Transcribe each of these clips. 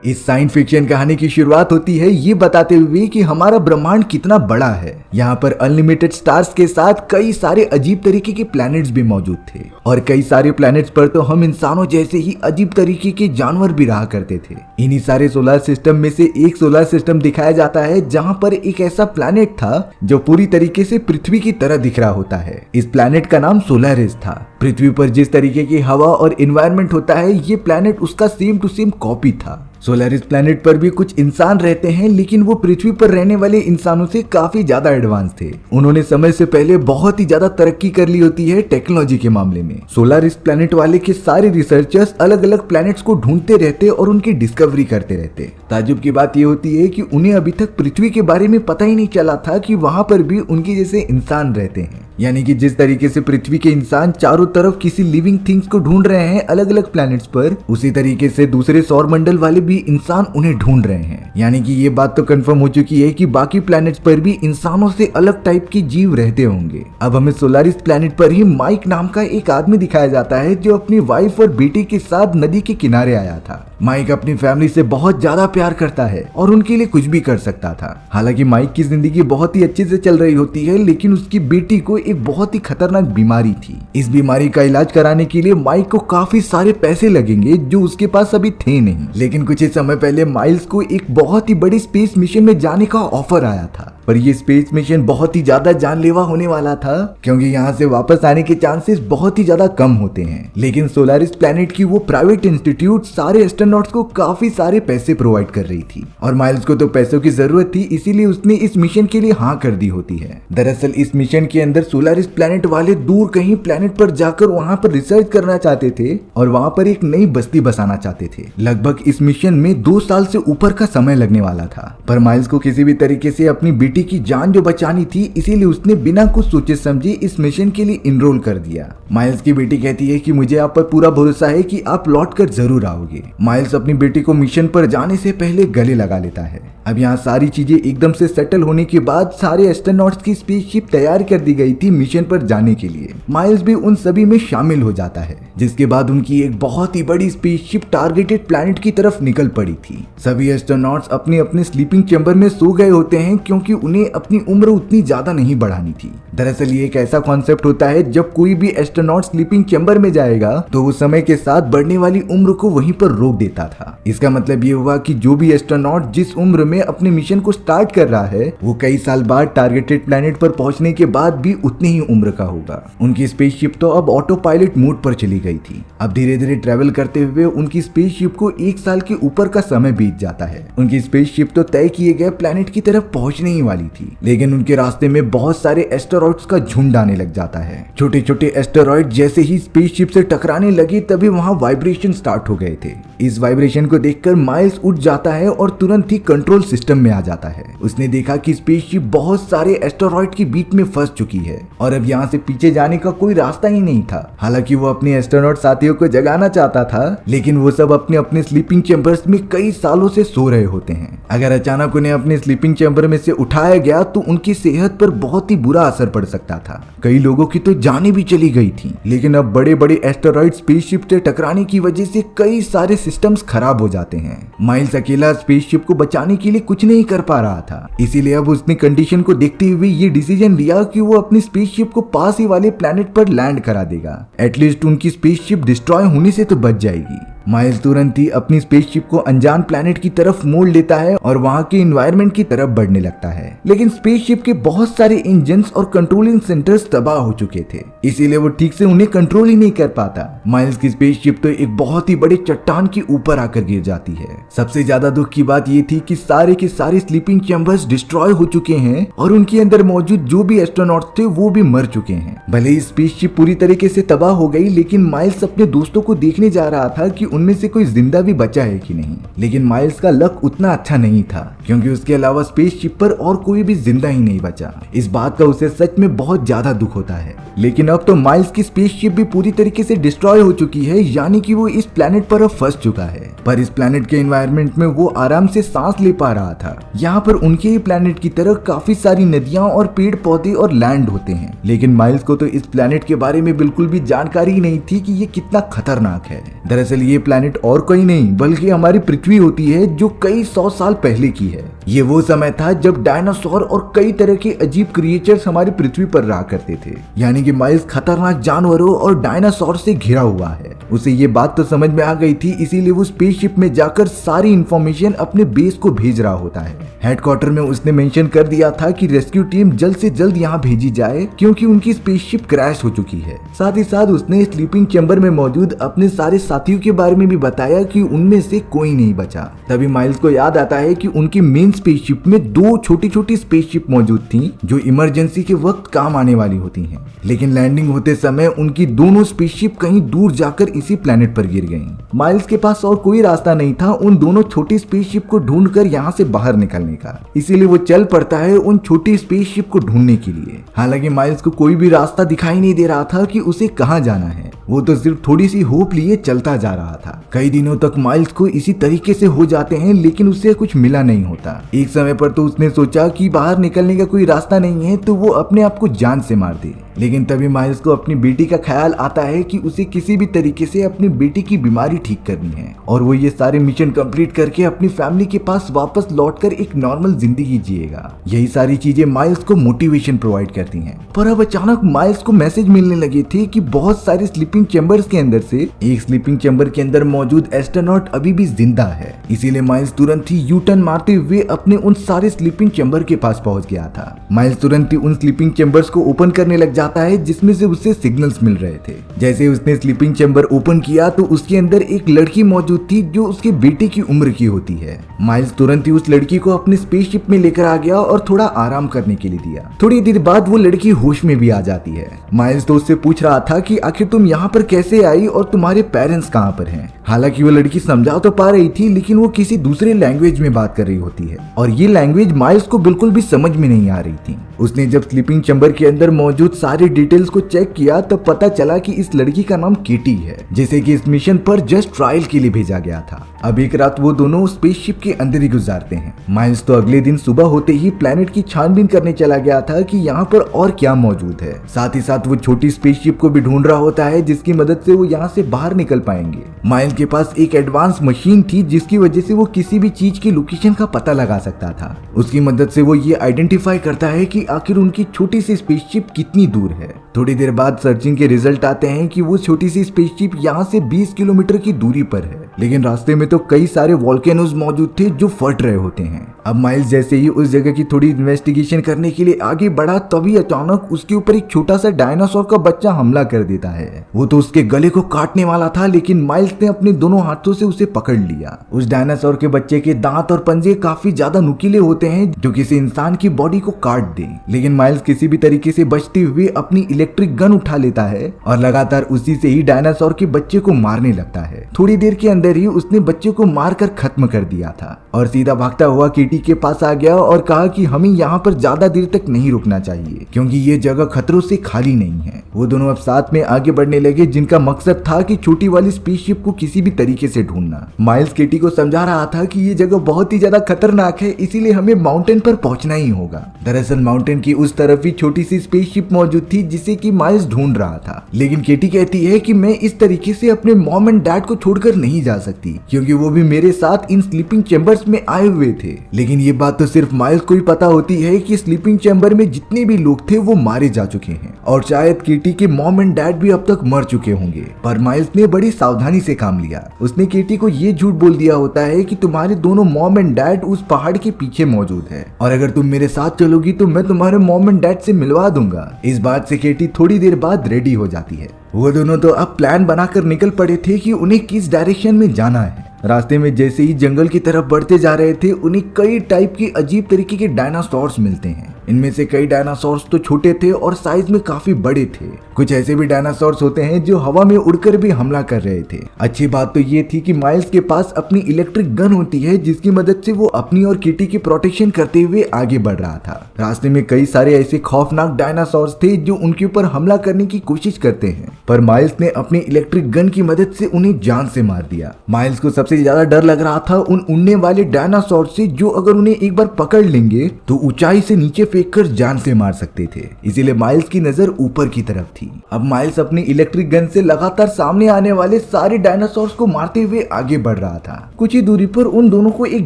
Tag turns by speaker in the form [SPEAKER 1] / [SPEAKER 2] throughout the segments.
[SPEAKER 1] इस science fiction कहानी की शुरुआत होती है ये बताते हुए कि हमारा ब्रह्मांड कितना बड़ा है। यहाँ पर अनलिमिटेड स्टार्स के साथ कई सारे अजीब तरीके के प्लैनेट्स भी मौजूद थे और कई सारे प्लैनेट्स पर तो हम इंसानों जैसे ही अजीब तरीके के जानवर भी रहा करते थे। इन्हीं सारे सोलर सिस्टम में से एक सोलर सिस्टम दिखाया जाता है जहाँ पर एक ऐसा प्लैनेट था जो पूरी तरीके से पृथ्वी की तरह दिख रहा होता है। इस प्लैनेट का नाम सोलारिस था। पृथ्वी पर जिस तरीके की हवा और एनवायरनमेंट होता है ये प्लैनेट उसका सेम टू सेम कॉपी था। सोलारिस प्लैनेट पर भी कुछ इंसान रहते हैं लेकिन वो पृथ्वी पर रहने वाले इंसानों से काफी ज्यादा एडवांस थे। उन्होंने समय से पहले बहुत ही ज्यादा तरक्की कर ली होती है टेक्नोलॉजी के मामले में। सोलारिस प्लैनेट वाले के सारे रिसर्चर्स अलग अलग प्लैनेट्स को ढूंढते रहते और उनकी डिस्कवरी करते रहते। ताज्जुब की बात ये होती है कि उन्हें अभी तक पृथ्वी के बारे में पता ही नहीं चला था कि वहां पर भी उनके जैसे इंसान रहते हैं। यानी कि जिस तरीके से पृथ्वी के इंसान चारों तरफ किसी लिविंग थिंग्स को ढूंढ रहे हैं अलग अलग प्लैनेट्स पर, उसी तरीके से दूसरे सौर मंडल वाले भी इंसान उन्हें ढूंढ रहे हैं। यानी कि ये बात तो कंफर्म हो चुकी है कि बाकी प्लैनेट्स पर भी इंसानों से अलग टाइप के जीव रहते होंगे। अब हमें सोलारिस प्लैनेट पर ही माइक नाम का एक आदमी दिखाया जाता है जो अपनी वाइफ और बेटी के साथ नदी के किनारे आया था। माइक अपनी फैमिली से बहुत ज्यादा प्यार करता है और उनके लिए कुछ भी कर सकता था। हालांकि माइक की जिंदगी बहुत ही अच्छे से चल रही होती है लेकिन उसकी बेटी को एक बहुत ही खतरनाक बीमारी थी। इस बीमारी का इलाज कराने के लिए माइक को काफी सारे पैसे लगेंगे जो उसके पास अभी थे नहीं। लेकिन कुछ ही समय पहले माइल्स को एक बहुत ही बड़ी स्पेस मिशन में जाने का ऑफर आया था, पर ये स्पेस मिशन बहुत ही ज्यादा जानलेवा होने वाला था क्योंकि यहाँ से वापस आने के चांसेस बहुत ही ज्यादा कम होते हैं। लेकिन सोलारिस प्लैनेट की वो प्राइवेट इंस्टीट्यूट सारे एस्ट्रोनॉट्स को काफी सारे पैसे प्रोवाइड कर रही थी और माइल्स को तो पैसों की जरूरत थी, इसीलिए उसने इस मिशन के लिए हाँ कर दी होती है। दरअसल इस मिशन के अंदर सोलारिस प्लैनेट वाले दूर कहीं प्लैनेट पर जाकर वहाँ पर रिसर्च करना चाहते थे और वहाँ पर एक नई बस्ती बसाना चाहते थे। लगभग इस मिशन में 2 साल से ऊपर का समय लगने वाला था, पर माइल्स को किसी भी तरीके से अपनी बेटी की जान जो बचानी थी इसीलिए उसने बिना कुछ सोचे समझे इस मिशन के लिए इनरोल कर दिया। माइल्स की बेटी कहती है कि मुझे आप पर पूरा भरोसा है कि आप लौट कर जरूर आओगे। माइल्स अपनी बेटी को मिशन पर जाने से पहले गले लगा लेता है। अब यहाँ सारी चीजें एकदम से सेटल होने के बाद सारे एस्ट्रोनॉट्स की स्पेसशिप तैयार कर दी गई थी मिशन पर जाने के लिए। माइल्स भी उन सभी में शामिल हो जाता है जिसके बाद उनकी एक बहुत ही बड़ी स्पेसशिप टारगेटेड प्लैनेट की तरफ निकल पड़ी थी। सभी एस्ट्रोनॉट्स अपने अपने स्लीपिंग चैम्बर में सो गए होते हैं क्योंकि उन्हें अपनी उम्र उतनी ज्यादा नहीं बढ़ानी थी। दरअसल ये एक ऐसा कॉन्सेप्ट होता है जब कोई भी एस्ट्रोनॉट स्लीपिंग चैम्बर में जाएगा तो वो समय के साथ बढ़ने वाली उम्र को वहीं पर रोक देता था। इसका मतलब ये हुआ कि जो भी एस्ट्रोनॉट जिस उम्र में अपने मिशन को स्टार्ट कर रहा है वो कई साल बाद टारगेटेड प्लैनेट पर पहुंचने के बाद भी उतनी ही उम्र का होगा। उनकी स्पेसशिप तो अब ऑटो पायलट मोड पर चली गई थी। अब धीरे धीरे ट्रेवल करते हुए उनकी स्पेसशिप को 1 साल के ऊपर का समय बीत जाता है। उनकी स्पेसशिप तो तय किए गए प्लैनेट की तरफ पहुंचने ही वाली थी लेकिन उनके रास्ते में बहुत सारे एस्टेरॉइड्स का झुंड आने लग जाता है। छोटे छोटे एस्टेरॉइड जैसे ही स्पेसशिप से टकराने लगे तभी वहां वाइब्रेशन स्टार्ट हो गए थे। इस वाइब्रेशन को देखकर माइल्स उठ जाता है और तुरंत ही कंट्रोल सिस्टम में आ जाता है। उसने देखा कि स्पेसशिप बहुत सारे एस्टेरॉइड के बीच में फंस चुकी है और अब यहाँ से पीछे जाने का कोई रास्ता ही नहीं था। हालांकि वो अपने एस्ट्रोनॉट साथियों को जगाना चाहता था लेकिन वो सब अपने अपने स्लीपिंग चैम्बर्स में कई सालों से सो रहे होते हैं। अगर अचानक उन्हें अपने स्लीपिंग चैम्बर में से उठाया गया तो उनकी सेहत पर बहुत ही बुरा असर पड़ सकता था। कई लोगों की तो जानें भी चली गई थी। लेकिन अब बड़े बड़े एस्टेरॉइड स्पेसशिप से टकराने की वजह से कई सारे सिस्टम्स खराब हो जाते हैं। माइल्स अकेला स्पेसशिप को बचाने के लिए कुछ नहीं कर पा रहा था, इसीलिए अब उसने कंडीशन को देखते हुए ये डिसीजन लिया कि वो अपनी स्पेसशिप को पास ही वाले प्लैनेट पर लैंड करा देगा। एटलीस्ट उनकी स्पेसशिप डिस्ट्रॉय होने से तो बच जाएगी। माइल्स तुरंत ही अपनी स्पेसशिप को अनजान प्लैनेट की तरफ मोड़ लेता है और वहां के एनवायरनमेंट की तरफ बढ़ने लगता है। लेकिन स्पेसशिप के बहुत सारे इंजन्स और कंट्रोलिंग सेंटर्स तबाह हो चुके थे, इसीलिए वो ठीक से उन्हें कंट्रोल ही नहीं कर पाता। माइल्स की स्पेसशिप तो एक बहुत ही बड़े चट्टान के ऊपर आकर गिर जाती है। सबसे ज्यादा दुख की बात ये थी कि सारे के सारे स्लीपिंग चैम्बर्स डिस्ट्रॉय हो चुके हैं और उनके अंदर मौजूद जो भी एस्ट्रोनॉट्स थे वो भी मर चुके हैं। भले ही स्पेसशिप पूरी तरीके से तबाह हो गई लेकिन माइल्स अपने दोस्तों को देखने जा रहा था कि उनमें से कोई जिंदा भी बचा है कि नहीं। लेकिन माइल्स का लक उतना अच्छा नहीं था क्योंकि उसके अलावा स्पेसशिप पर और कोई भी जिंदा ही नहीं बचा। इस बात का उसे सच में बहुत ज्यादा दुख होता है। लेकिन अब तो माइल्स की स्पेसशिप भी पूरी तरीके से डिस्ट्रॉय हो चुकी है, यानी कि वो इस प्लैनेट पर अब फंस चुका है। पर इस प्लैनेट के एनवायरनमेंट में वो आराम से सांस ले पा रहा था। यहाँ पर उनके ही प्लैनेट की तरह काफी सारी नदियां और पेड़ पौधे और लैंड होते हैं। लेकिन माइल्स को तो इस प्लैनेट के बारे में बिल्कुल भी जानकारी ही नहीं थी कि ये कितना खतरनाक है। दरअसल ये प्लेनेट और कोई नहीं बल्कि हमारी पृथ्वी होती है, जो कई 100 साल पहले की है। ये वो समय था जब डायनासोर और कई तरह के अजीब क्रिएचर्स हमारी पृथ्वी पर रहा करते थे। यानी कि माइल्स खतरनाक जानवरों और डायनासोर से घिरा हुआ है। उसे ये बात तो समझ में आ गई थी, इसीलिए वो स्पेसशिप में जाकर सारी इंफॉर्मेशन अपने बेस को भेज रहा होता है। हेडक्वार्टर में उसने मेंशन कर दिया था कि रेस्क्यू टीम जल्द से जल्द यहाँ भेजी जाए, क्योंकि उनकी स्पेसशिप क्रैश हो चुकी है। साथ ही साथ उसने स्लीपिंग चैम्बर में मौजूद अपने सारे साथियों के बारे में भी बताया कि उनमें से कोई नहीं बचा। तभी माइल्स को याद आता है कि उनकी मेन स्पेसशिप में 2 छोटी छोटी स्पेसशिप मौजूद थी, जो इमरजेंसी के वक्त काम आने वाली होती हैं। लेकिन लैंडिंग होते समय उनकी दोनों स्पेसशिप कहीं दूर जाकर इसी प्लेनेट पर गिर गईं। माइल्स के पास और कोई रास्ता नहीं था उन दोनों छोटी स्पेसशिप को ढूंढकर यहाँ से बाहर निकलने का, इसीलिए वो चल पड़ता है उन छोटी स्पेसशिप को ढूंढने के लिए। हालांकि माइल्स को कोई भी रास्ता दिखाई नहीं दे रहा था कि उसे कहाँ जाना है। वो तो सिर्फ थोड़ी सी होप लिए चलता जा रहा था। कई दिनों तक माइल्स को इसी तरीके से हो जाते हैं, लेकिन उससे कुछ मिला नहीं होता। एक समय पर तो उसने सोचा कि बाहर निकलने का कोई रास्ता नहीं है तो वो अपने आप को जान से मार दे। लेकिन तभी माइल्स को अपनी बेटी का ख्याल आता है कि उसे किसी भी तरीके से अपनी बेटी की बीमारी ठीक करनी है, और वो ये सारे मिशन कंप्लीट करके अपनी फैमिली के पास वापस लौटकर एक नॉर्मल जिंदगी जिएगा। यही सारी चीजें माइल्स को मोटिवेशन प्रोवाइड करती हैं। पर अब अचानक माइल्स को मैसेज मिलने लगे थे कि बहुत सारे स्लीपिंग चैम्बर्स के अंदर से एक स्लीपिंग चैम्बर के अंदर मौजूद एस्ट्रोनॉट अभी भी जिंदा है। इसीलिए माइल्स तुरंत ही यू टर्न मारते हुए अपने उन सारे स्लीपिंग चैम्बर के पास पहुंच गया था। माइल्स तुरंत ही उन स्लीपिंग चैम्बर्स को ओपन करने लग जाता है, जिसमें से उसे सिग्नल्स मिल रहे थे। जैसे उसने स्लीपिंग चैम्बर ओपन किया तो उसके अंदर एक लड़की मौजूद थी जो उसके बेटे की उम्र की होती है। माइल्स तुरंत ही उस लड़की को अपने स्पेसशिप में लेकर आ गया और थोड़ा आराम करने के लिए दिया। थोड़ी देर बाद वो लड़की होश में भी आ जाती है। माइल्स तो उससे पूछ रहा था कि आखिर तुम यहाँ पर कैसे आई और तुम्हारे पेरेंट्स कहाँ पर हैं। हालांकि वो लड़की समझा तो पा रही थी, लेकिन वो किसी दूसरे लैंग्वेज में बात कर रही होती है, और ये लैंग्वेज माइल्स को बिल्कुल भी समझ में नहीं आ रही थी। उसने जब स्लीपिंग चैम्बर के अंदर मौजूद सारे डिटेल्स को चेक किया तब पता चला कि इस लड़की का नाम केटी है, जिसे कि इस मिशन पर जस्ट ट्रायल के लिए भेजा गया था। अब एक रात वो दोनों स्पेसशिप के अंदर ही गुजारते हैं। माइल्स तो अगले दिन सुबह होते ही प्लेनेट की छानबीन करने चला गया था कि यहाँ पर और क्या मौजूद है। साथ ही साथ वो छोटी स्पेसशिप को भी ढूंढ रहा होता है, जिसकी मदद से वो यहाँ से बाहर निकल पाएंगे। माइल्स के पास एक एडवांस मशीन थी, जिसकी वजह से वो किसी भी चीज की लोकेशन का पता लगा सकता था। उसकी मदद से वो ये आइडेंटिफाई करता है कि आखिर उनकी छोटी सी स्पेसशिप कितनी दूर है। थोड़ी देर बाद सर्चिंग के रिजल्ट आते हैं कि वो छोटी सी स्पेसशिप यहाँ से 20 किलोमीटर की दूरी पर है, लेकिन रास्ते में तो कई सारे वॉल्केनोज मौजूद थे जो फट रहे होते हैं। अब माइल्स जैसे ही उस जगह की थोड़ी इन्वेस्टिगेशन करने के लिए आगे बढ़ा, तभी अचानक उसके ऊपर एक छोटा सा डायनासोर का बच्चा हमला कर देता है। वो तो उसके गले को काटने वाला था, लेकिन माइल्स ने अपने दोनों हाथों से उसे पकड़ लिया। उस डायनासोर के बच्चे के दांत और पंजे काफी ज्यादा नुकीले होते हैं, जो किसी इंसान की बॉडी को काट दे। लेकिन माइल्स किसी भी तरीके से बचते हुए अपनी इलेक्ट्रिक गन उठा लेता है और लगातार उसी से ही डायनासोर के बच्चे को मारने लगता है। थोड़ी देर के अंदर ही उसने बच्चे को मारकर खत्म कर दिया था और सीधा भागता हुआ केटी के पास आ गया और कहा कि हमें यहाँ पर ज्यादा देर तक नहीं रुकना चाहिए, क्योंकि ये जगह खतरों से खाली नहीं है। वो दोनों अब साथ में आगे बढ़ने लगे, जिनका मकसद था कि छोटी वाली स्पेसशिप को किसी भी तरीके से ढूंढना। माइल्स केटी को समझा रहा था कि ये जगह बहुत ही ज्यादा खतरनाक है, इसीलिए हमें माउंटेन पर पहुंचना ही होगा। दरअसल माउंटेन की उस तरफ ही छोटी सी स्पेसशिप मौजूद थी, जिसे कि माइल्स ढूंढ रहा था। लेकिन केटी कहती है कि मैं इस तरीके से अपने मॉम एंड डैड को छोड़कर नहीं जा सकती, क्योंकि वो भी मेरे साथ इन स्लीपिंग चैम्बर्स में आए हुए थे। लेकिन ये बात तो सिर्फ माइल्स को ही पता होती है कि स्लीपिंग चैम्बर में जितने भी लोग थे वो मारे जा चुके हैं, और शायद केटी के मॉम एंड डैड भी अब तक मर चुके होंगे। पर माइल्स ने बड़ी सावधानी से काम लिया। उसने केटी को ये झूठ बोल दिया होता है कि तुम्हारे दोनों मॉम एंड डैड उस पहाड़ के पीछे मौजूद है, और अगर तुम मेरे साथ चलोगी तो मैं तुम्हारे मॉम एंड डैड से मिलवा दूंगा। इस बात से केटी थोड़ी देर बाद रेडी हो जाती है। वो दोनों तो अब प्लान बनाकर निकल पड़े थे कि उन्हें किस डायरेक्शन में जाना है। रास्ते में जैसे ही जंगल की तरफ बढ़ते जा रहे थे, उन्हें कई टाइप की अजीब तरीके के डायनासोर्स मिलते हैं। इनमें से कई डायनासोर्स तो छोटे थे और साइज में काफी बड़े थे। कुछ ऐसे भी डायनासोर्स होते हैं जो हवा में उड़कर भी हमला कर रहे थे। अच्छी बात तो ये थी कि माइल्स के पास अपनी इलेक्ट्रिक गन होती है, जिसकी मदद से वो अपनी और किटी की प्रोटेक्शन करते हुए आगे बढ़ रहा था। रास्ते में कई सारे ऐसे खौफनाक डायनासोर्स थे जो उनके ऊपर हमला करने की कोशिश करते हैं, पर माइल्स ने अपनी इलेक्ट्रिक गन की मदद से उन्हें जान से मार दिया। माइल्स को सबसे ज्यादा डर लग रहा था उन उड़ने वाले डायनासोर से, जो अगर उन्हें एक बार पकड़ लेंगे तो ऊंचाई से नीचे फेंककर जान से मार सकते थे, इसीलिए माइल्स की नजर ऊपर की तरफ थी। अब माइल्स अपनी इलेक्ट्रिक गन से लगातार सामने आने वाले सारे डायनासोर्स को मारते हुए आगे बढ़ रहा था। कुछ ही दूरी पर उन दोनों को एक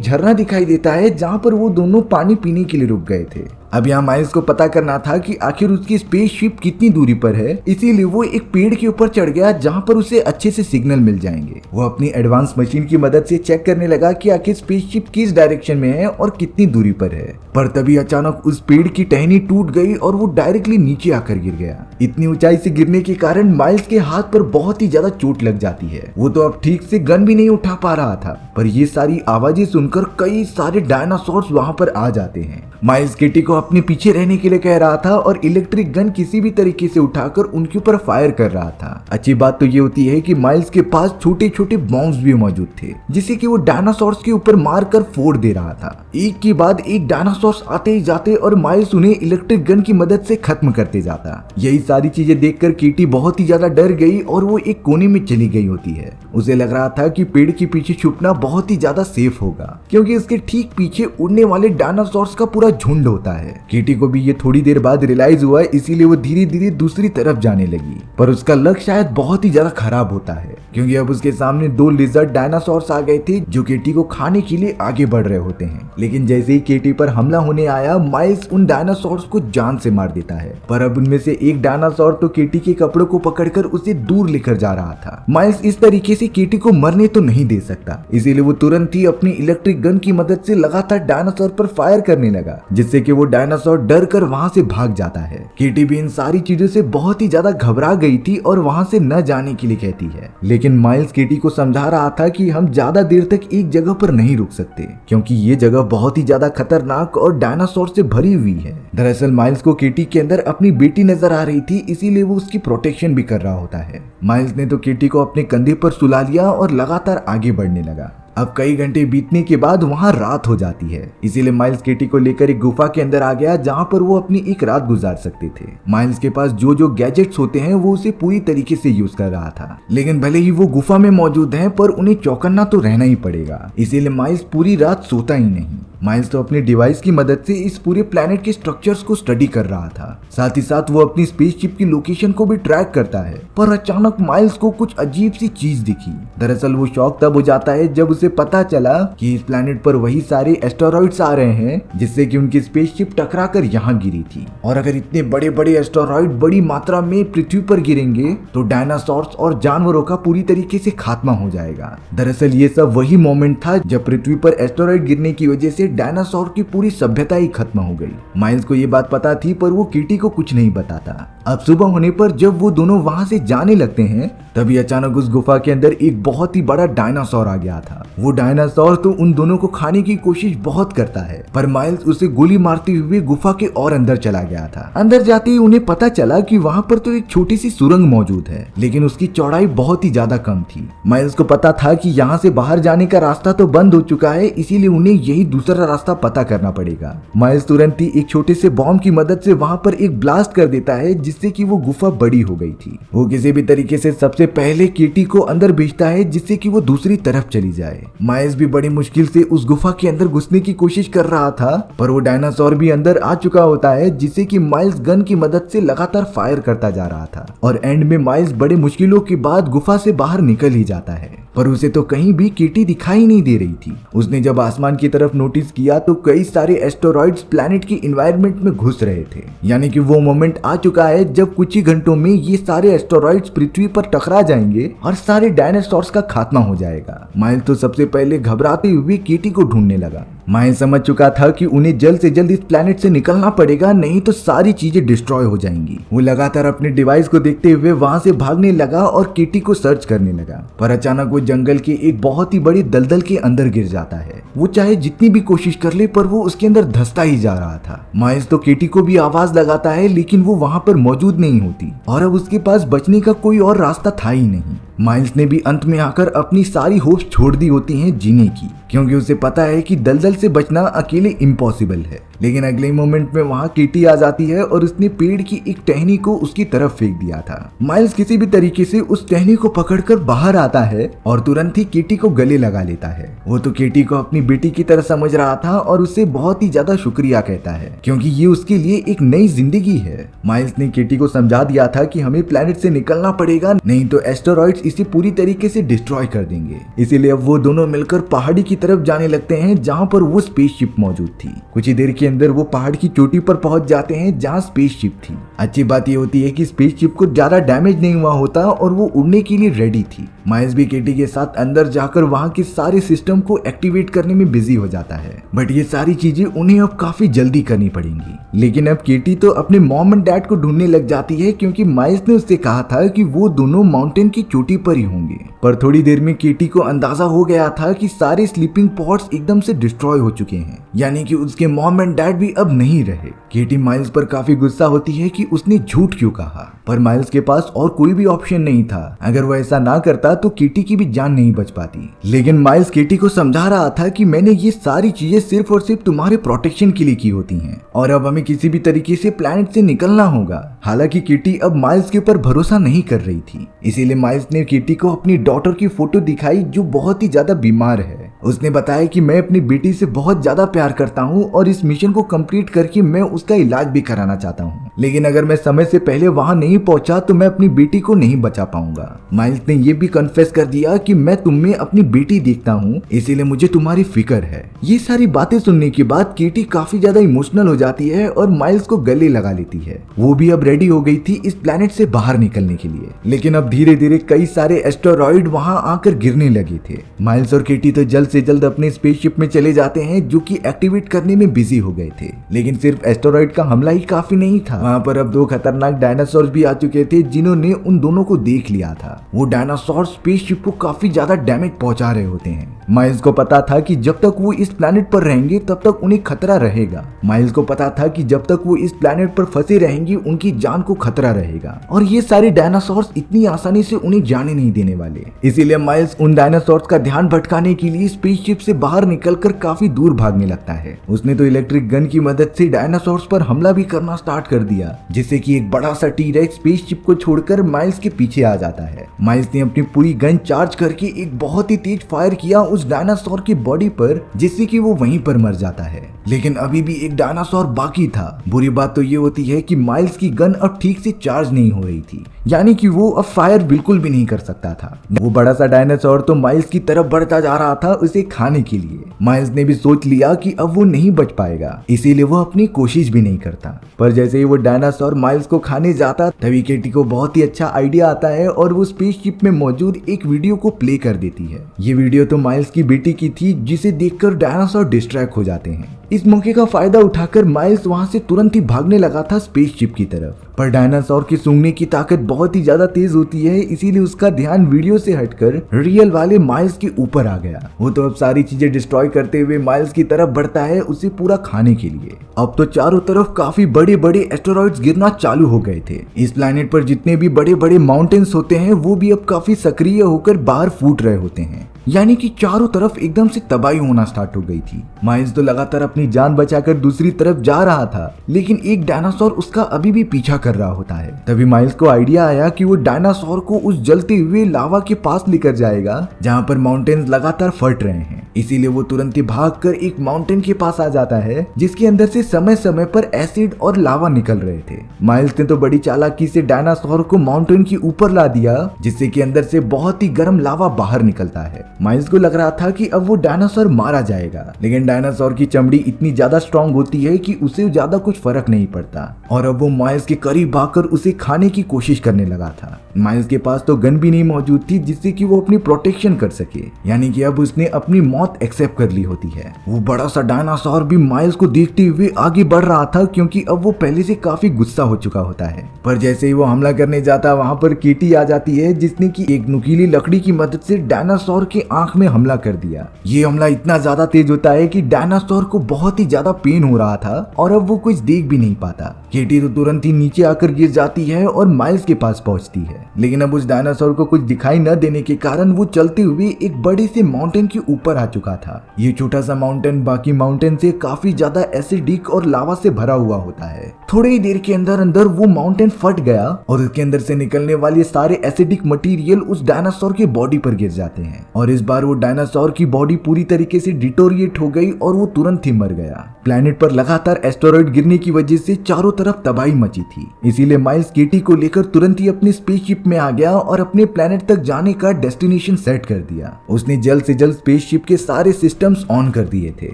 [SPEAKER 1] झरना दिखाई देता है जहाँ पर वो दोनों पानी पीने के लिए रुक गए थे। अब यहाँ माइल्स को पता करना था कि आखिर उसकी स्पेसशिप कितनी दूरी पर है, इसीलिए वो एक पेड़ के ऊपर चढ़ गया जहाँ पर उसे अच्छे से सिग्नल मिल जाएंगे। वो अपनी एडवांस मशीन की मदद से चेक करने लगा कि आखिर स्पेसशिप किस डायरेक्शन में है और कितनी दूरी पर है। पर तभी अचानक उस पेड़ की टहनी टूट गई और वो डायरेक्टली नीचे आकर गिर गया। इतनी ऊंचाई से गिरने के कारण माइल्स के हाथ पर बहुत ही ज्यादा चोट लग जाती है। वो तो अब ठीक से गन भी नहीं उठा पा रहा था। पर ये सारी आवाजें सुनकर कई सारे डायनासोर्स वहां पर आ जाते हैं। माइल्स किटी को अपने पीछे रहने के लिए कह रहा था और इलेक्ट्रिक गन किसी भी तरीके से उठाकर उनके ऊपर फायर कर रहा था। अच्छी बात तो ये होती है कि माइल्स के पास छोटे छोटे बॉम्ब्स भी मौजूद थे, जिसे कि वो डायनासोर्स के ऊपर मारकर फोड़ दे रहा था। एक के बाद एक डायनासोर्स आते ही जाते और माइल्स उन्हें इलेक्ट्रिक गन की मदद से खत्म करते जाता। यही सारी चीजें देखकर किटी बहुत ही ज्यादा डर गई और वो एक कोने में चली गई होती है। उसे लग रहा था कि पेड़ के पीछे छुपना बहुत ही ज्यादा सेफ होगा, क्योंकि उसके ठीक पीछे उड़ने वाले डायनासोर्स का पूरा झुंड होता है। किटी को भी ये थोड़ी देर बाद रियलाइज हुआ, इसीलिए वो धीरे धीरे दूसरी तरफ जाने लगी। पर उसका लक शायद बहुत ही ज्यादा खराब होता है, क्योंकि अब उसके सामने दो लिजर्ड डायनासोर्स आ गए थे जो केटी को खाने के लिए आगे बढ़ रहे होते हैं। लेकिन जैसे ही केटी पर हमला होने आया, माइल्स उन डायनासोर्स को जान से मार देता है। पर अब उनमें से एक डायनासोर तो केटी के कपड़ों को पकड़कर उसे दूर लेकर जा रहा था। माइल्स इस तरीके से केटी को मरने तो नहीं दे सकता, इसीलिए वो तुरंत ही अपनी इलेक्ट्रिक गन की मदद से लगातार डायनासोर पर फायर करने लगा, जिससे कि वो डायनासोर डर कर वहां से भाग जाता है। केटी भी इन सारी चीजों से बहुत ही ज्यादा घबरा गई थी और वहां से न जाने के लिए कहती है। लेकिन माइल्स केटी को समझा रहा था कि हम ज्यादा देर तक एक जगह पर नहीं रुक सकते, क्योंकि ये जगह बहुत ही ज्यादा खतरनाक और डायनासोर से भरी हुई है। दरअसल माइल्स को केटी के अंदर अपनी बेटी नजर आ रही थी, इसीलिए वो उसकी प्रोटेक्शन भी कर रहा होता है। माइल्स ने तो केटी को अपने कंधे पर सुला लिया और लगातार आगे बढ़ने लगा। अब कई घंटे बीतने के बाद वहां रात हो जाती है, इसीलिए माइल्स केटी को लेकर एक गुफा के अंदर आ गया जहां पर वो अपनी एक रात गुजार सकते थे। माइल्स के पास जो जो गैजेट्स होते हैं वो उसे पूरी तरीके से यूज कर रहा था, लेकिन भले ही वो गुफा में मौजूद हैं पर उन्हें चौकन्ना तो रहना ही पड़ेगा, इसीलिए माइल्स पूरी रात सोता ही नहीं। माइल्स तो अपने डिवाइस की मदद से इस पूरे प्लेनेट के स्ट्रक्चर्स को स्टडी कर रहा था, साथ ही साथ वो अपनी स्पेसशिप की लोकेशन को भी ट्रैक करता है। पर अचानक माइल्स को कुछ अजीब सी चीज दिखी। दरअसल वो शॉक तब हो जाता है जब उसे पता चला कि इस प्लेनेट पर वही सारे एस्टेरॉइड्स आ रहे हैं जिससे कि उनकी स्पेसशिप टकरा कर यहाँ गिरी थी। और अगर इतने बड़े बड़े एस्टेरॉइड बड़ी मात्रा में पृथ्वी पर गिरेंगे तो डायनासोर्स और जानवरों का पूरी तरीके से खात्मा हो जाएगा। दरअसल ये सब वही मोमेंट था जब पृथ्वी पर एस्टेरॉइड गिरने की वजह से डायनासोर की पूरी सभ्यता ही खत्म हो गई। माइल्स को ये बात पता थी पर वो किटी को कुछ नहीं बताता। अब सुबह होने पर जब वो दोनों वहां से जाने लगते हैं तभी अचानक उस गुफा के अंदर एक बहुत ही बड़ा डायनासोर आ गया था। वो डायनासोर तो उन दोनों को खाने की कोशिश बहुत करता है, पर माइल्स उसे गोली मारते हुए गुफा के और अंदर चला गया था। अंदर जाते ही उन्हें पता चला कि वहां पर तो एक छोटी सी सुरंग मौजूद है, लेकिन उसकी चौड़ाई बहुत ही ज्यादा कम थी। माइल्स को पता था कि यहाँ से बाहर जाने का रास्ता तो बंद हो चुका है, इसीलिए उन्हें यही दूसरा रास्ता पता करना पड़ेगा। माइल्स तुरंत ही एक छोटे से बॉम्ब की मदद से वहां पर एक ब्लास्ट कर देता है, जिससे कि वो गुफा बड़ी हो गई थी। वो किसी भी तरीके से सबसे पहले किटी को अंदर भेजता है जिससे कि वो दूसरी तरफ चली जाए। माइल्स भी बड़ी मुश्किल से उस गुफा के अंदर घुसने की कोशिश कर रहा था, पर वो डायनासोर भी अंदर आ चुका होता है, जिससे कि माइल्स गन की मदद से लगातार फायर करता जा रहा था और एंड में माइल्स बड़े मुश्किलों के बाद गुफा से बाहर निकल ही जाता है। पर उसे तो कहीं भी किटी दिखाई नहीं दे रही थी। उसने जब आसमान की तरफ नोटिस किया तो कई सारे एस्टेरॉइड्स प्लैनेट की एनवायरनमेंट में घुस रहे थे, यानी कि वो मोमेंट आ चुका है जब कुछ ही घंटों में ये सारे एस्टेरॉइड्स पृथ्वी पर टकरा जाएंगे और सारे डायनासोर्स का खात्मा हो जाएगा। माइल्स तो सबसे पहले घबराते हुए किटी को ढूंढने लगा। माइल्स समझ चुका था कि उन्हें जल्द से जल्द इस प्लैनेट से निकलना पड़ेगा, नहीं तो सारी चीजें डिस्ट्रॉय हो जाएंगी। वो लगातार अपने डिवाइस को देखते हुए वहां से भागने लगा और किटी को सर्च करने लगा, पर अचानक वो जंगल के एक बहुत ही बड़ी दलदल के अंदर गिर जाता है। वो चाहे जितनी भी कोशिश कर ले पर वो उसके अंदर धंसता ही जा रहा था। माइल्स तो किटी को भी आवाज लगाता है, लेकिन वो वहां पर मौजूद नहीं होती और अब उसके पास बचने का कोई और रास्ता था ही नहीं। माइल्स ने भी अंत में आकर अपनी सारी होप्स छोड़ दी होती हैं जीने की, क्योंकि उसे पता है कि दलदल से बचना अकेले इम्पॉसिबल है। लेकिन अगले मोमेंट में वहाँ किटी आ जाती है और उसने पेड़ की एक टहनी को उसकी तरफ फेंक दिया था। माइल्स किसी भी तरीके से उस टहनी को पकड़कर बाहर आता है और तुरंत ही किटी को गले लगा लेता है। वो तो किटी को अपनी बेटी की तरह समझ रहा था और उससे बहुत ही ज्यादा शुक्रिया कहता है क्योंकि ये उसके लिए एक नई जिंदगी है। माइल्स ने किटी को समझा दिया था कि हमें प्लेनेट से निकलना पड़ेगा, नहीं तो एस्टेरॉइड्स इसे पूरी तरीके से डिस्ट्रॉय कर देंगे। इसीलिए अब वो दोनों मिलकर पहाड़ी की तरफ जाने लगते हैं जहाँ पर वो स्पेसशिप मौजूद थी। कुछ ही देर के अंदर वो पहाड़ की चोटी पर पहुंच जाते हैं जहाँ स्पेसशिप थी। अच्छी बात ये होती है कि स्पेसशिप को ज्यादा डैमेज नहीं हुआ होता और वो उड़ने के लिए रेडी थी। माइल्स भी किटी के साथ अंदर जाकर वहाँ के सारे सिस्टम को एक्टिवेट करने में बिजी हो जाता है, बट ये सारी चीजें उन्हें अब काफी जल्दी करनी पड़ेंगी। लेकिन अब किटी तो अपने मॉम एंड डैड को ढूंढने लग जाती है क्योंकि माइल्स ने उससे कहा था कि वो दोनों माउंटेन की चोटी पर ही होंगे। पर थोड़ी देर में किटी को अंदाजा हो गया था कि सारे स्लीपिंग पॉड्स एकदम से डिस्ट्रॉय हो चुके हैं, यानी कि उसके मॉम एंड डैड भी अब नहीं रहे। किटी माइल्स पर काफी गुस्सा होती है कि उसने झूठ क्यों कहा, पर माइल्स के पास और कोई भी ऑप्शन नहीं था। अगर वो ऐसा ना करता तो किटी की भी जान नहीं बच पाती। लेकिन माइल्स किटी को समझा रहा था कि मैंने ये सारी चीजें सिर्फ और सिर्फ तुम्हारे प्रोटेक्शन के लिए की होती हैं और अब हमें किसी भी तरीके से प्लैनेट से निकलना होगा। हालांकि किटी अब माइल्स के ऊपर भरोसा नहीं कर रही थी, इसीलिए माइल्स ने किटी को अपनी डॉटर की फोटो दिखाई जो बहुत ही ज्यादा बीमार है। उसने बताया कि मैं अपनी बेटी से बहुत ज्यादा प्यार करता हूँ और इस मिशन को कंप्लीट करके मैं उसका इलाज भी कराना चाहता हूँ, लेकिन अगर मैं समय से पहले वहाँ नहीं पहुंचा तो मैं अपनी बेटी को नहीं बचा पाऊंगा। माइल्स ने ये भी कन्फेस कर दिया कि मैं तुम में अपनी बेटी देखता हूँ, इसीलिए मुझे तुम्हारी फिक्र है। ये सारी बातें सुनने के बाद किटी काफी ज्यादा इमोशनल हो जाती है और माइल्स को गले लगा लेती है। वो भी अब रेडी हो गई थी इस प्लेनेट से बाहर निकलने के लिए, लेकिन अब धीरे धीरे कई सारे एस्टेरॉइड वहाँ आकर गिरने लगे थे। माइल्स और किटी तो जल्द से जल्द अपने स्पेसशिप में चले जाते हैं जो कि एक्टिवेट करने में बिजी हो गए थे, लेकिन सिर्फ एस्टेरॉइड का हमला ही काफी नहीं था। वहाँ पर अब दो खतरनाक डायनासोर भी आ चुके थे जिन्होंने उन दोनों को देख लिया था। वो डायनासोर स्पेसशिप को काफी ज्यादा डैमेज पहुंचा रहे होते हैं। माइल्स को पता था कि जब तक वो इस प्लेनेट पर रहेंगे तब तक उन्हें खतरा रहेगा। माइल्स को पता था कि जब तक वो इस प्लेनेट पर फंसे रहेंगे उनकी जान को खतरा रहेगा और ये सारे डायनासोर्स इतनी आसानी से उन्हें जाने नहीं देने वाले। इसीलिए माइल्स उन डायनासोर्स का ध्यान भटकाने के लिए स्पेसशिप से बाहर निकलकर काफी दूर भागने लगता है। उसने तो इलेक्ट्रिक गन की मदद से डायनासोर्स पर हमला भी करना स्टार्ट कर दिया, जिससे कि एक बड़ा सा टी-रेक्स स्पेसशिप को छोड़कर माइल्स के पीछे आ जाता है। माइल्स ने अपनी पूरी गन चार्ज करके एक बहुत ही तेज फायर किया उस डायनासोर की बॉडी पर, जिससे कि वो वहीं पर मर जाता है। लेकिन अभी भी एक डायनासोर बाकी था। बुरी बात तो ये होती है कि माइल्स की गन अब ठीक से चार्ज नहीं हो रही थी, यानी कि वो अब फायर बिल्कुल भी नहीं कर सकता था। वो बड़ा सा डायनासोर तो माइल्स की तरफ बढ़ता जा रहा था उसे खाने के लिए। माइल्स ने भी सोच लिया कि अब वो नहीं बच पाएगा, इसीलिए वो अपनी कोशिश भी नहीं करता। पर जैसे ही वो डायनासोर माइल्स को खाने जाता तभी किटी को बहुत ही अच्छा आइडिया आता है और वो स्पेसशिप में मौजूद एक वीडियो को प्ले कर देती है। ये वीडियो तो माइल्स की बेटी की थी, जिसे देखकर डायनासोर डिस्ट्रैक्ट हो जाते हैं। इस मौके का फायदा उठाकर माइल्स वहां से तुरंत ही भागने लगा था स्पेसशिप की तरफ, पर डायनासोर की सूंघने की ताकत बहुत ही ज्यादा तेज होती है, इसीलिए उसका ध्यान वीडियो से हटकर रियल वाले माइल्स के ऊपर आ गया। वो तो अब सारी चीजें डिस्ट्रॉय करते हुए माइल्स की तरफ बढ़ता है उसे पूरा खाने के लिए। अब तो चारों तरफ काफी बड़े बड़े एस्टेरॉइड्स गिरना चालू हो गए थे। इस प्लैनेट पर जितने भी बड़े बड़े माउंटेन्स होते हैं वो भी अब काफी सक्रिय होकर बाहर फूट रहे होते हैं, यानी कि चारों तरफ एकदम से तबाही होना स्टार्ट हो गई थी। माइल्स तो लगातार अपनी जान बचाकर दूसरी तरफ जा रहा था, लेकिन एक डायनासोर उसका अभी भी पीछा कर रहा होता है। तभी माइल्स को आइडिया आया कि वो डायनासोर को उस जलते हुए लावा के पास लेकर जाएगा जहाँ पर माउंटेन्स लगातार फट रहे हैं। इसीलिए वो तुरंत ही भागकर एक माउंटेन के पास आ जाता है जिसके अंदर से समय समय पर एसिड और लावा निकल रहे थे। माइल्स ने तो बड़ी चालाकी से डायनासोर को माउंटेन के ऊपर ला दिया, जिससे कि अंदर से बहुत ही गर्म लावा बाहर निकलता है। माइल्स को लग रहा था कि अब वो डायनासोर मारा जाएगा, लेकिन डायनासोर की चमड़ी इतनी ज्यादा स्ट्रांग होती है कि उसे ज्यादा कुछ फर्क नहीं पड़ता और अब वो माइल्स के करीब भागकर उसे खाने की कोशिश करने लगा था। माइल्स के पास तो गन भी नहीं मौजूद थी जिससे कि वो अपनी प्रोटेक्शन कर सके, यानी कि अब उसने अपनी मौत एक्सेप्ट कर ली होती है। वो बड़ा सा डायनासोर भी माइल्स को देखते हुए आगे बढ़ रहा था क्योंकि अब वो पहले से काफी गुस्सा हो चुका होता है। पर जैसे ही वो हमला करने जाता वहां पर किटी आ जाती है, जिसने की एक नुकीली लकड़ी की मदद से डायनासोर के आंख में हमला कर दिया। ये हमला इतना ज्यादा तेज होता है कि डायनासोर को बहुत ही ज्यादा पेन हो रहा था और अब वो कुछ देख भी नहीं पाता। केटी तो तुरंत ही नीचे आकर गिर जाती है और माइल्स के पास पहुंचती है, लेकिन अब उस डायनासोर को कुछ दिखाई न देने के कारण वो चलते हुए एक बड़े से माउंटेन के ऊपर आ चुका था। ये छोटा सा माउंटेन बाकी माउंटेन से काफी ज्यादा एसिडिक और लावा से भरा हुआ होता है। थोड़ी ही देर के अंदर अंदर वो माउंटेन फट गया और उसके अंदर से निकलने वाले सारे एसिडिक मटेरियल उस डायनासोर के बॉडी पर गिर जाते हैं और इस बार वो डायनासोर की बॉडी पूरी तरीके से डिटोरिएट हो गई और वो तुरंत ही मर गया। प्लेनेट पर लगातार एस्टेरॉइड गिरने की वजह से चारों तरफ तबाही मची थी, इसीलिए माइल्स केटी को लेकर तुरंत ही अपनी स्पेसशिप में आ गया और अपने प्लेनेट तक जाने का डेस्टिनेशन सेट कर दिया। उसने जल्द से जल्द स्पेसशिप के सारे सिस्टम्स ऑन कर दिए थे।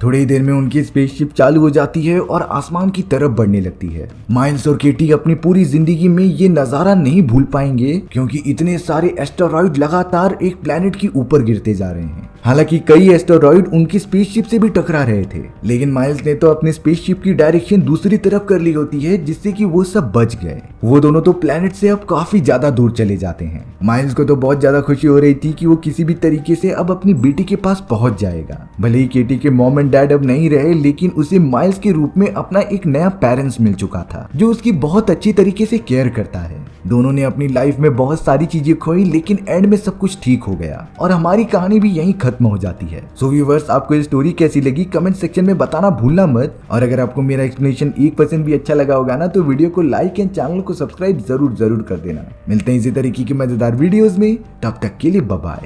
[SPEAKER 1] थोड़ी देर में उनकी स्पेसशिप चालू हो जाती है और आसमान की तरफ बढ़ने लगती है। माइल्स और केटी अपनी पूरी जिंदगी में ये नजारा नहीं भूल पाएंगे क्योंकि इतने सारे एस्टेरॉइड लगातार एक प्लेनेट के ऊपर गिरते जा रहे हैं। हालांकि कई एस्टेरॉइड उनकी स्पेसशिप से भी टकरा रहे थे, लेकिन माइल्स ने तो अपनी स्पेसशिप की डायरेक्शन दूसरी तरफ कर ली होती है जिससे कि वो सब बच गए। वो दोनों तो प्लेनेट से अब काफी ज्यादा दूर चले जाते हैं। माइल्स को तो बहुत ज्यादा खुशी हो रही थी कि वो किसी भी तरीके से अब अपनी बेटी के पास पहुंच जाएगा। भले ही केटी के मॉम एंड डैड अब नहीं रहे, लेकिन उसे माइल्स के रूप में अपना एक नया पेरेंट्स मिल चुका था जो उसकी बहुत अच्छी तरीके से केयर करता है। दोनों ने अपनी लाइफ में बहुत सारी चीजें खोई, लेकिन एंड में सब कुछ ठीक हो गया और हमारी कहानी भी यहीं खत्म हो जाती है। सो व्यूअर्स, आपको ये स्टोरी कैसी लगी कमेंट सेक्शन में बताना भूलना मत। और अगर आपको मेरा एक्सप्लेनेशन 1% भी अच्छा लगा होगा ना तो वीडियो को लाइक एंड चैनल को सब्सक्राइब जरूर कर देना। मिलते हैं इसी तरीके की मजेदार वीडियोस में, तब तक के लिए बाय बाय।